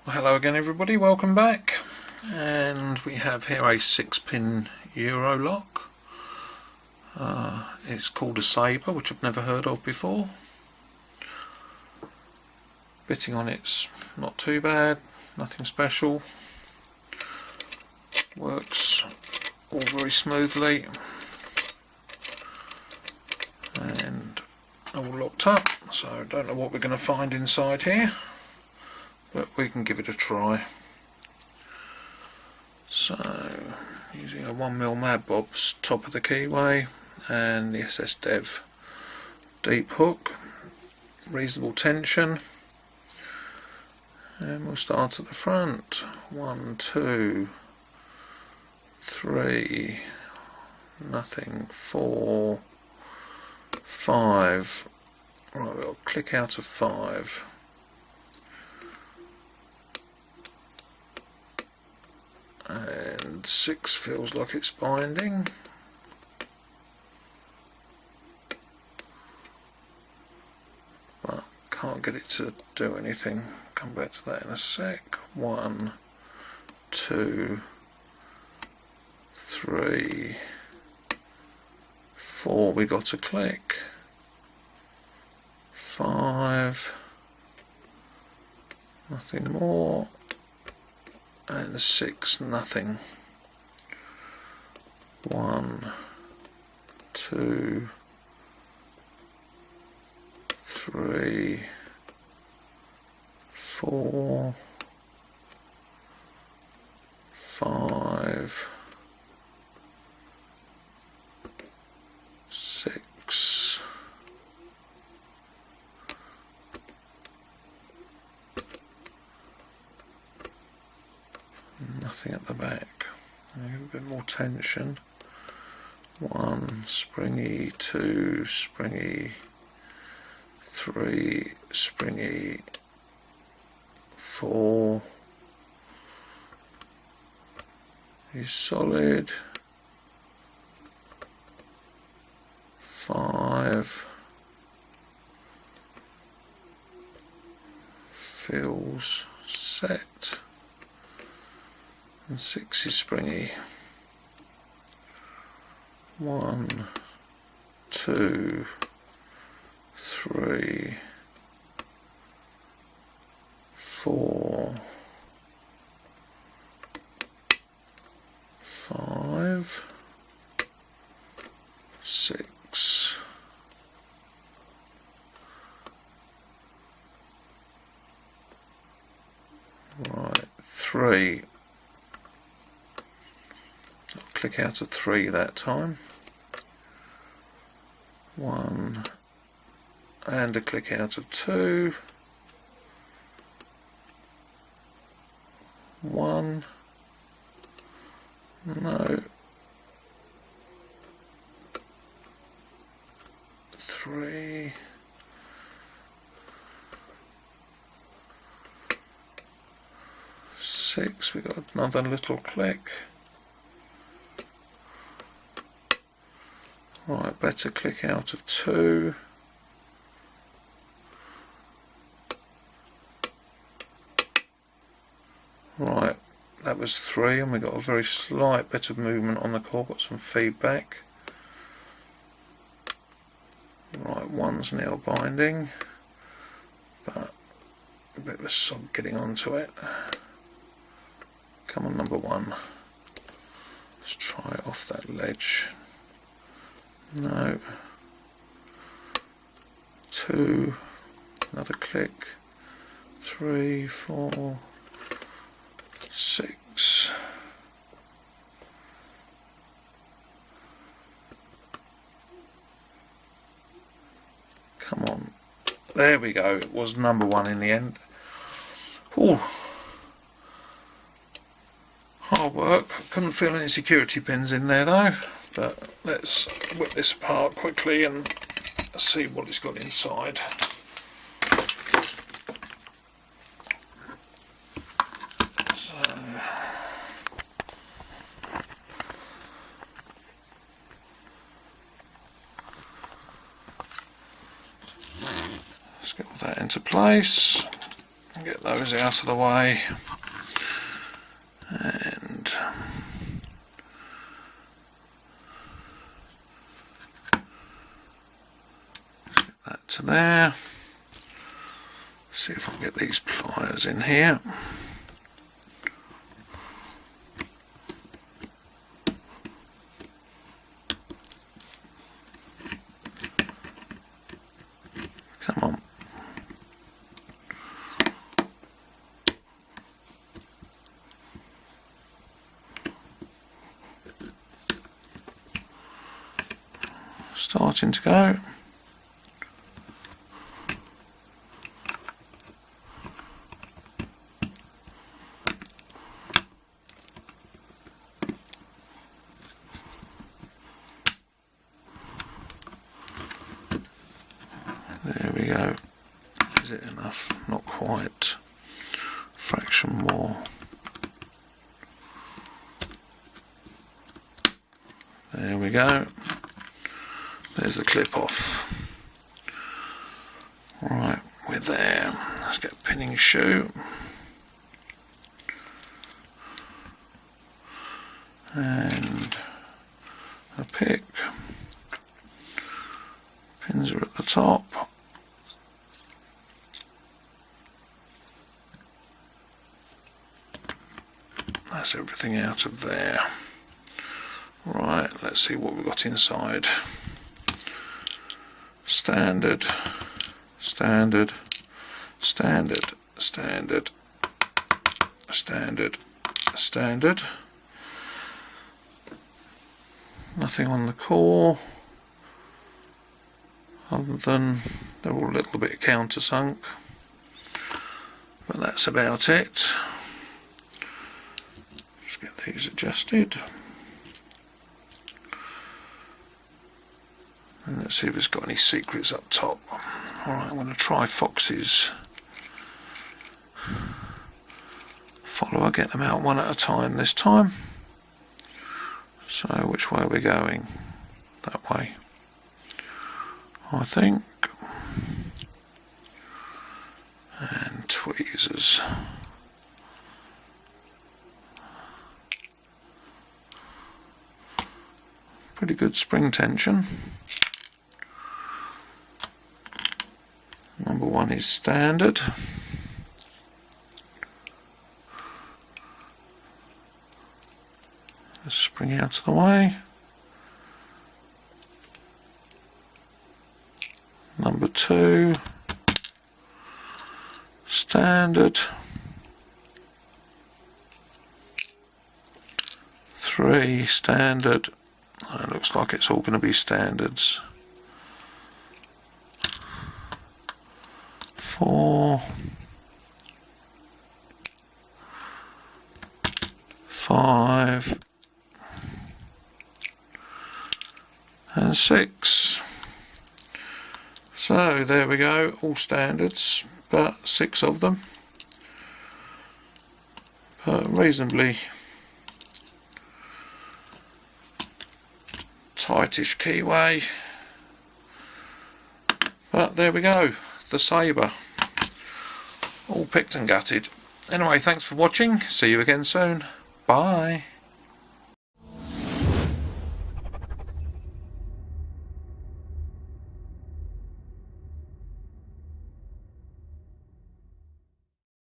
Well, hello again everybody, welcome back. And we have here a 6-pin Euro lock. It's called a Sabre, which I've never heard of before. Bitting on it's not too bad, nothing special. Works all very smoothly. And all locked up, so I don't know what we're going to find inside here, but we can give it a try. So, using a 1mm Mad Bob's top of the keyway and the SS Dev deep hook, reasonable tension, and we'll start at the front. 1, 2, 3, nothing, 4, 5. Right, we'll click out of 5. And 6 feels like it's binding. But can't get it to do anything. Come back to that in a sec. 1, 2, 3, 4. We got a click. 5. Nothing more. And the 6, nothing. 1, 2, 3, 4, 5, 6. Nothing at the back. A bit more tension. 1 springy, 2 springy, 3 springy, 4 is solid, 5 feels set, and 6 is springy. 1, 2, 3, 4, 5, 6. Right, 3. I'll click out of 3 that time. 1 and a click out of 2. 1. No. 3. 6. We got another little click. Right, better click out of 2. Right, that was 3, and we got a very slight bit of movement on the core, got some feedback. Right, 1's now binding, but a bit of a sob getting onto it. Come on, number 1. Let's try it off that ledge. No. 2, another click. 3, 4, 6. Come on. There we go. It was number 1 in the end. Ooh. Hard work. Couldn't feel any security pins in there though. But let's whip this apart quickly and see what it's got inside. So, let's get all that into place. get those out of the way, and get that to there. See if I can get these pliers in here. Come on. Starting to go. There we go. Is it enough? Not quite. Fraction more. There we go. There's the clip off. Right, we're there. Let's get a pinning shoe. And a pick. Pins are at the top. That's everything out of there. Right, let's see what we've got inside. Standard, standard, standard, standard, standard, standard. Nothing on the core, other than they're all a little bit countersunk, but that's about it. Just get these adjusted. And let's see if it's got any secrets up top. Alright, I'm going to try Fox's follower, get them out one at a time this time. So which way are we going? That way, I think. And tweezers. Pretty good spring tension. Number one is standard. Let's spring out of the way. Number two, standard. Three, standard. It looks like it's all going to be standards. 4, 5, and 6. So there we go, all standards, but 6 of them. Reasonably tightish keyway, but there we go, the Sabre, all picked and gutted. Anyway, thanks for watching, see you again soon, bye.